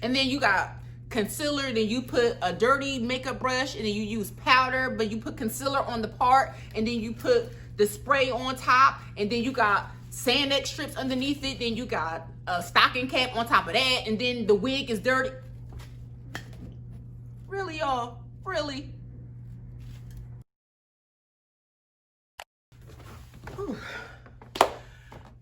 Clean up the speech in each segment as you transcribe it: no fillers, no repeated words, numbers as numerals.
And then you got concealer, then you put a dirty makeup brush, and then you use powder, but you put concealer on the part, and then you put the spray on top, and then you got Sanex strips underneath it, then you got a stocking cap on top of that, and then the wig is dirty. Really, y'all? Really? Whew.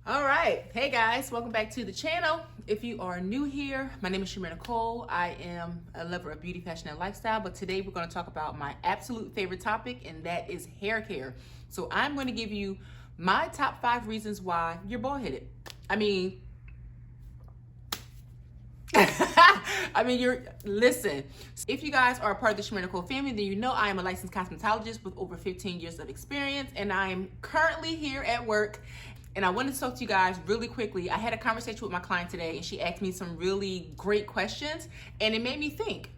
All right, hey guys, welcome back to the channel. If you are new here, my name is ChimereNicole. I am a lover of beauty, fashion, and lifestyle, but today we're going to talk about my absolute favorite topic, and that is hair care. So I'm going to give you my top 5 reasons why you're bald-headed. Listen, if you guys are a part of the ChimereNicole family, then you know I am a licensed cosmetologist with over 15 years of experience, and I am currently here at work. And I wanted to talk to you guys really quickly. I had a conversation with my client today, and she asked me some really great questions, and it made me think,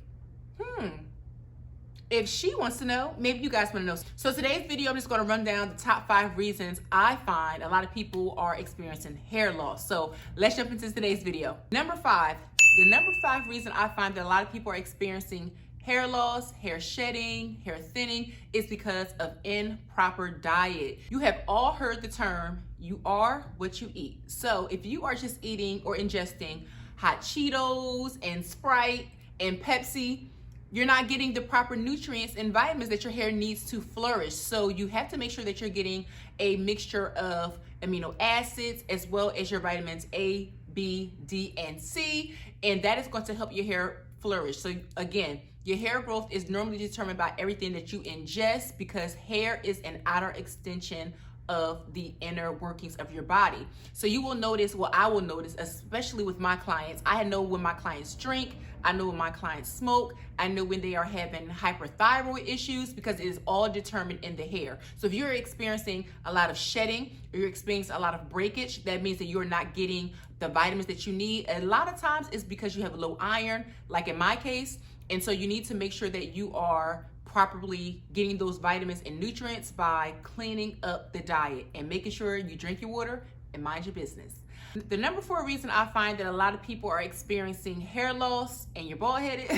if she wants to know, maybe you guys want to know. So today's video, I'm just going to run down the top 5 reasons I find a lot of people are experiencing hair loss. So let's jump into today's video. Number 5, the number 5 reason I find that a lot of people are experiencing hair loss, hair shedding, hair thinning is because of improper diet. You have all heard the term, you are what you eat. So if you are just eating or ingesting hot Cheetos and Sprite and Pepsi, you're not getting the proper nutrients and vitamins that your hair needs to flourish. So you have to make sure that you're getting a mixture of amino acids as well as your vitamins A, B, D, and C, and that is going to help your hair flourish. So again, your hair growth is normally determined by everything that you ingest, because hair is an outer extension of the inner workings of your body. So you will notice, well, I will notice, especially with my clients, I know when my clients drink, I know when my clients smoke, I know when they are having hyperthyroid issues, because it is all determined in the hair. So if you're experiencing a lot of shedding, or you're experiencing a lot of breakage, that means that you're not getting the vitamins that you need. A lot of times it's because you have low iron, like in my case, and so you need to make sure that you are properly getting those vitamins and nutrients by cleaning up the diet and making sure you drink your water and mind your business. The number 4 reason I find that a lot of people are experiencing hair loss and you're bald-headed,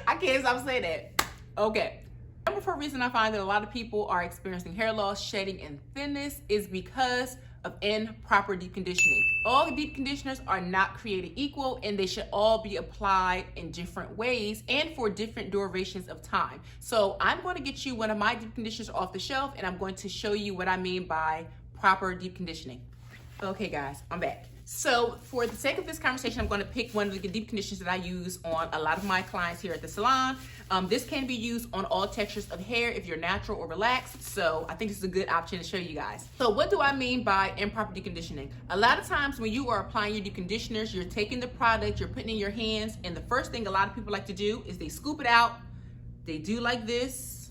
I can't stop saying that. Okay. Number 4 reason I find that a lot of people are experiencing hair loss, shedding, and thinness is because of improper deep conditioning. All deep conditioners are not created equal, and they should all be applied in different ways and for different durations of time. So I'm going to get you one of my deep conditioners off the shelf, and I'm going to show you what I mean by proper deep conditioning. Okay guys, I'm back. So for the sake of this conversation, I'm going to pick one of the deep conditioners that I use on a lot of my clients here at the salon. This can be used on all textures of hair if you're natural or relaxed. So I think this is a good option to show you guys. So what do I mean by improper deep conditioning? A lot of times when you are applying your deep conditioners, you're taking the product, you're putting it in your hands, and the first thing a lot of people like to do is they scoop it out, they do like this,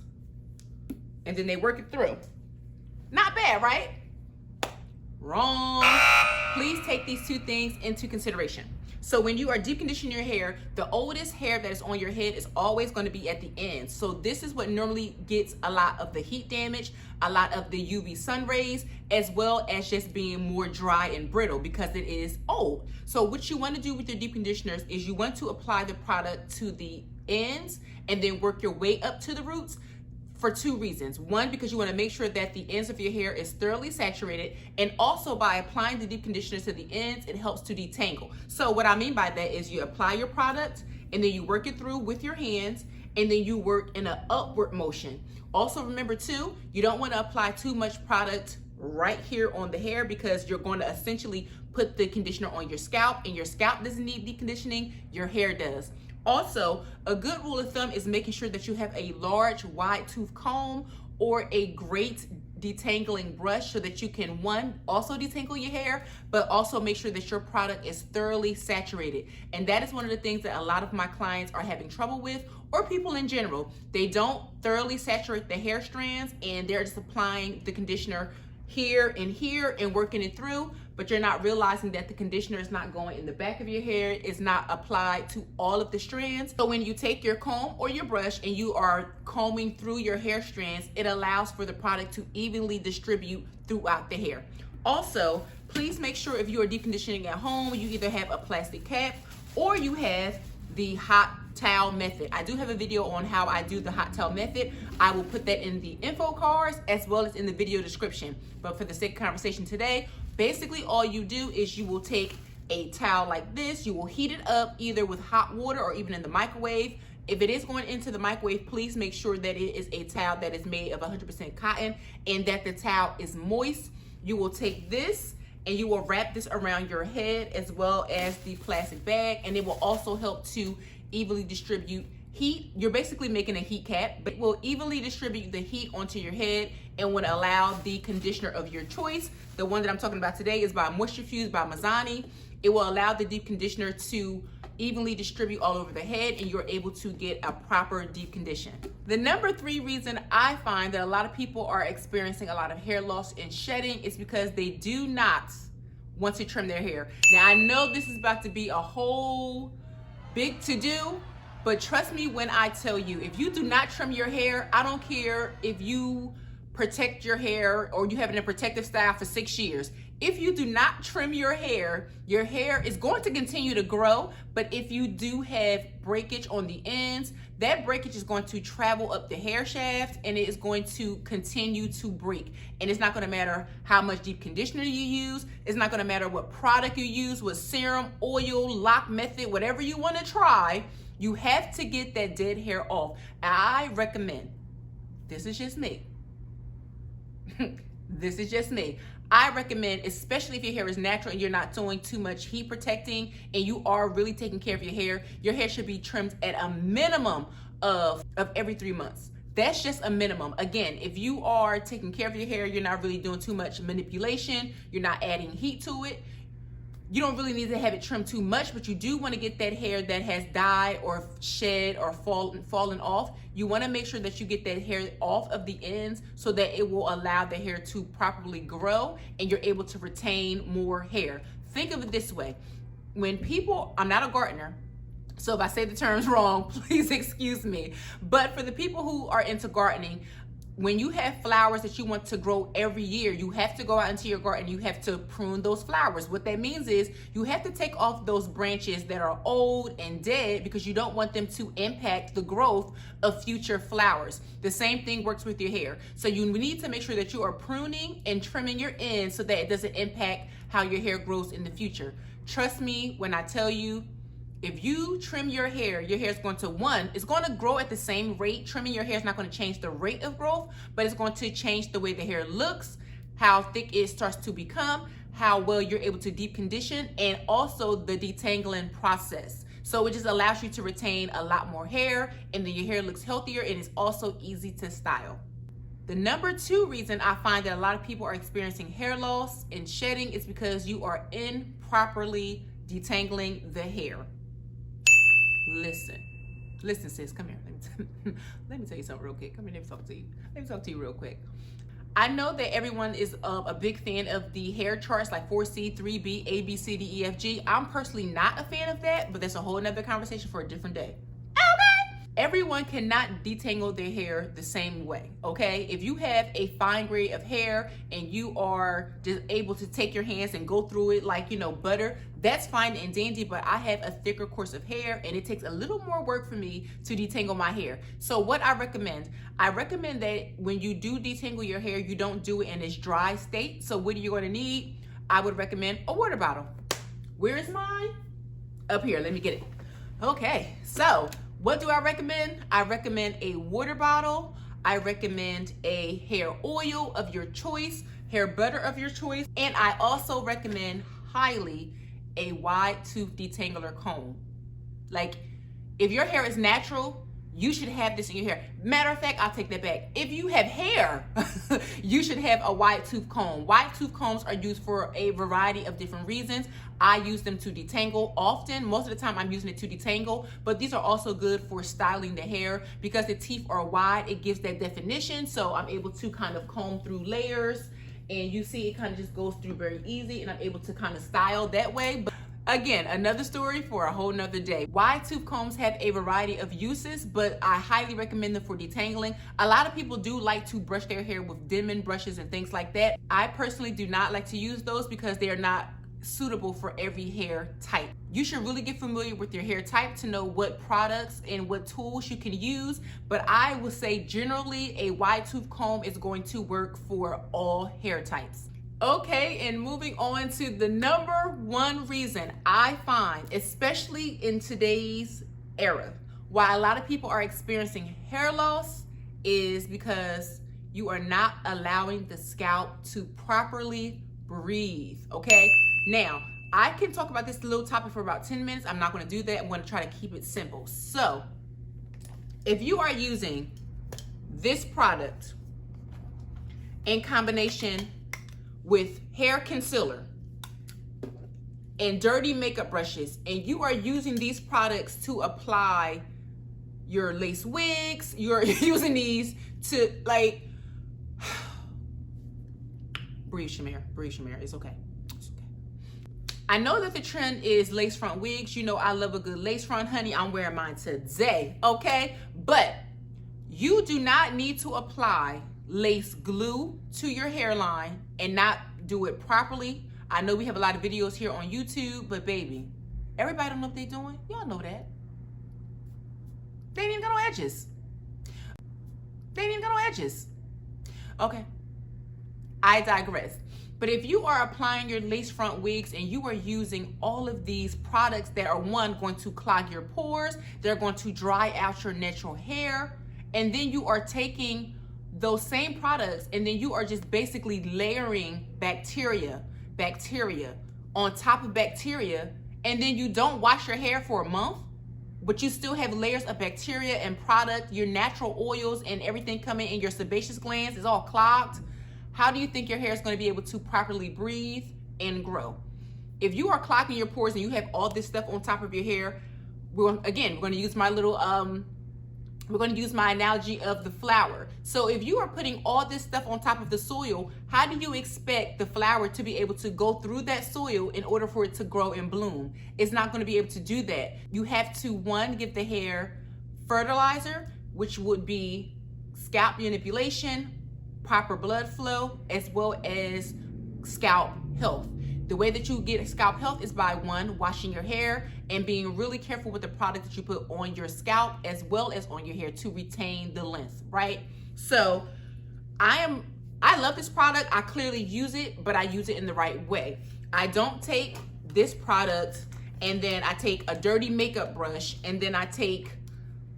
and then they work it through. Not bad, right? Wrong. Please take these 2 things into consideration. So when you are deep conditioning your hair, the oldest hair that is on your head is always going to be at the end. So this is what normally gets a lot of the heat damage, a lot of the UV sun rays, as well as just being more dry and brittle because it is old. So what you want to do with your deep conditioners is you want to apply the product to the ends and then work your way up to the roots. For 2 reasons. One, because you want to make sure that the ends of your hair is thoroughly saturated, and also by applying the deep conditioner to the ends, it helps to detangle. So what I mean by that is you apply your product and then you work it through with your hands, and then you work in an upward motion. Also remember too, you don't want to apply too much product right here on the hair, because you're going to essentially put the conditioner on your scalp, and your scalp doesn't need deep conditioning, your hair does. Also, a good rule of thumb is making sure that you have a large wide tooth comb or a great detangling brush, so that you can, one, also detangle your hair, but also make sure that your product is thoroughly saturated. And that is one of the things that a lot of my clients are having trouble with, or people in general. They don't thoroughly saturate the hair strands, and they're just applying the conditioner here and working it through, but you're not realizing that the conditioner is not going in the back of your hair, it's not applied to all of the strands. So when you take your comb or your brush and you are combing through your hair strands, it allows for the product to evenly distribute throughout the hair. Also, Please make sure if you are deep conditioning at home, you either have a plastic cap or you have the hot towel method. I do have a video on how I do the hot towel method. I will put that in the info cards as well as in the video description. But for the sake of conversation today, basically all you do is you will take a towel like this, you will heat it up either with hot water or even in the microwave. If it is going into the microwave, please make sure that it is a towel that is made of 100% cotton and that the towel is moist. You will take this and you will wrap this around your head as well as the plastic bag, and it will also help to evenly distribute heat. You're basically making a heat cap, but it will evenly distribute the heat onto your head and would allow the conditioner of your choice. The one that I'm talking about today is by Moisture Fuse by Mizani. It will allow the deep conditioner to evenly distribute all over the head and you're able to get a proper deep condition. The number 3 reason I find that a lot of people are experiencing a lot of hair loss and shedding is because they do not want to trim their hair. Now I know this is about to be a whole big to-do, but trust me when I tell you, if you do not trim your hair, I don't care if you protect your hair or you have it in a protective style for 6 years. If you do not trim your hair is going to continue to grow, but if you do have breakage on the ends, that breakage is going to travel up the hair shaft and it is going to continue to break. And it's not going to matter how much deep conditioner you use. It's not going to matter what product you use, what serum, oil, lock method, whatever you want to try, you have to get that dead hair off. I recommend, this is just me. This is just me. I recommend, especially if your hair is natural and you're not doing too much heat protecting and you are really taking care of your hair should be trimmed at a minimum of every 3 months. That's just a minimum. Again, if you are taking care of your hair, you're not really doing too much manipulation, you're not adding heat to it, you don't really need to have it trimmed too much, but you do want to get that hair that has died or shed or fallen off. You want to make sure that you get that hair off of the ends so that it will allow the hair to properly grow and you're able to retain more hair. Think of it this way. When people, I'm not a gardener, so if I say the terms wrong, please excuse me. But for the people who are into gardening, when you have flowers that you want to grow every year, you have to go out into your garden, you have to prune those flowers. What that means is you have to take off those branches that are old and dead because you don't want them to impact the growth of future flowers. The same thing works with your hair. So you need to make sure that you are pruning and trimming your ends so that it doesn't impact how your hair grows in the future. Trust me when I tell you, if you trim your hair is going to, it's going to grow at the same rate. Trimming your hair is not going to change the rate of growth, but it's going to change the way the hair looks, how thick it starts to become, how well you're able to deep condition, and also the detangling process. So it just allows you to retain a lot more hair, and then your hair looks healthier, and it's also easy to style. The number 2 reason I find that a lot of people are experiencing hair loss and shedding is because you are improperly detangling the hair. Listen, sis, come here. Let me tell you something real quick. Come here, let me talk to you. Let me talk to you real quick. I know that everyone is a big fan of the hair charts like 4C, 3B, A, B, C, D, E, F, G. I'm personally not a fan of that, but that's a whole nother conversation for a different day. Everyone cannot detangle their hair the same way, okay? If you have a fine grade of hair and you are just able to take your hands and go through it like, butter, that's fine and dandy, but I have a thicker course of hair and it takes a little more work for me to detangle my hair. So what I recommend that when you do detangle your hair, you don't do it in its dry state. So what are you gonna need? I would recommend a water bottle. Where is mine? Up here, let me get it. Okay, so what do I recommend? I recommend a water bottle. I recommend a hair oil of your choice, hair butter of your choice, and I also recommend highly a wide tooth detangler comb. Like, if your hair is natural, you should have this in your hair. Matter of fact, I'll take that back. If you have hair, you should have a wide tooth comb. Wide tooth combs are used for a variety of different reasons. I use them to detangle often. Most of the time I'm using it to detangle, but these are also good for styling the hair because the teeth are wide. It gives that definition. So I'm able to kind of comb through layers and you see it kind of just goes through very easy and I'm able to kind of style that way. But Again, another story for a whole nother day. Wide tooth combs have a variety of uses, but I highly recommend them for detangling. A lot of people do like to brush their hair with Denman brushes and things like that. I personally do not like to use those because they are not suitable for every hair type. You should really get familiar with your hair type to know what products and what tools you can use, but I would say generally a wide tooth comb is going to work for all hair types. Okay, and moving on to the number one reason I find, especially in today's era, why a lot of people are experiencing hair loss is because you are not allowing the scalp to properly breathe, okay? Now, I can talk about this little topic for about 10 minutes. I'm not gonna do that. I'm gonna try to keep it simple. So, if you are using this product in combination with hair concealer and dirty makeup brushes, and you are using these products to apply your lace wigs, you're using these to like, breathe, Chimere, it's okay. It's okay. I know that the trend is lace front wigs. You know I love a good lace front, honey. I'm wearing mine today, okay? But you do not need to apply lace glue to your hairline and not do it properly. I know we have a lot of videos here on YouTube, but baby, everybody don't know what they're doing. Y'all know that. They ain't even got no edges. Okay, I digress. But if you are applying your lace front wigs and you are using all of these products that are, one, going to clog your pores, they're going to dry out your natural hair, and then you are taking those same products and then you are just basically layering bacteria on top of bacteria, and then you don't wash your hair for a month, but you still have layers of bacteria and product, your natural oils and everything coming in your sebaceous glands is all clogged. How do you think your hair is going to be able to properly breathe and grow? If you are clogging your pores and you have all this stuff on top of your hair, we're going to use my little we're going to use my analogy of the flower. So if you are putting all this stuff on top of the soil, how do you expect the flower to be able to go through that soil in order for it to grow and bloom? It's not going to be able to do that. You have to, one, give the hair fertilizer, which would be scalp manipulation, proper blood flow, as well as scalp health. The way that you get scalp health is by, one, washing your hair and being really careful with the product that you put on your scalp as well as on your hair to retain the length, right? So I love this product. I clearly use it, but I use it in the right way. I don't take this product and then I take a dirty makeup brush and then I take,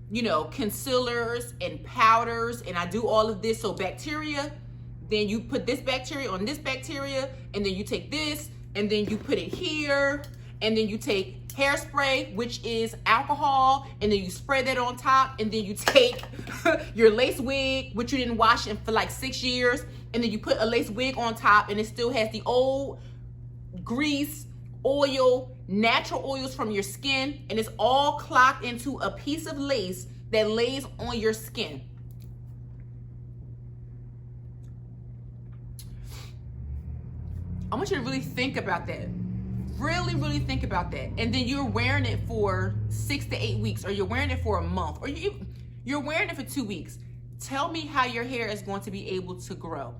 you know, concealers and powders and I do all of this. So bacteria, then you put this bacteria on this bacteria, and then you take this and then you put it here, and then you take hairspray, which is alcohol, and then you spray that on top, and then you take your lace wig, which you didn't wash in for like 6 years, and then you put a lace wig on top, and it still has the old grease, oil, natural oils from your skin, and it's all clocked into a piece of lace that lays on your skin. I want you to really think about that. Really think about that. And then you're wearing it for 6 to 8 weeks, or you're wearing it for a month, or you're wearing it for 2 weeks. Tell me how your hair is going to be able to grow,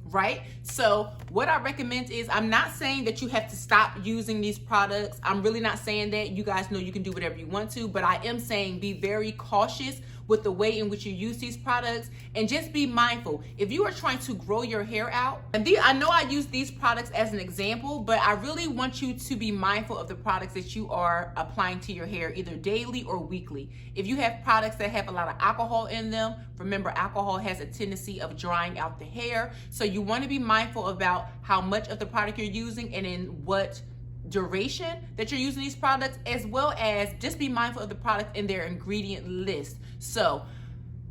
right? So what I recommend is, I'm not saying that you have to stop using these products. I'm really not saying that. You guys know you can do whatever you want to, but I am saying be very cautious with the way in which you use these products, and just be mindful. If you are trying to grow your hair out, and I know I use these products as an example, but I really want you to be mindful of the products that you are applying to your hair, either daily or weekly. If you have products that have a lot of alcohol in them, remember alcohol has a tendency of drying out the hair. So you want to be mindful about how much of the product you're using and in what duration that you're using these products, as well as just be mindful of the product in their ingredient list. So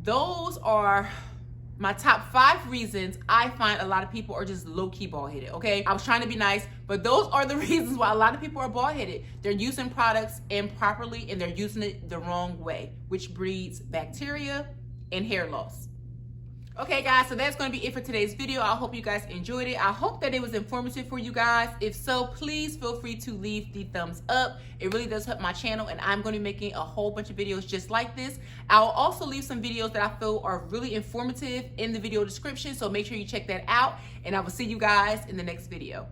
those are my top 5 reasons I find a lot of people are just low-key bald-headed, okay? I was trying to be nice, but those are the reasons why a lot of people are bald-headed. They're using products improperly and they're using it the wrong way, which breeds bacteria and hair loss. Okay guys, so that's going to be it for today's video. I hope you guys enjoyed it. I hope that it was informative for you guys. If so, please feel free to leave the thumbs up. It really does help my channel, and I'm going to be making a whole bunch of videos just like this. I'll also leave some videos that I feel are really informative in the video description, so make sure you check that out, and I will see you guys in the next video.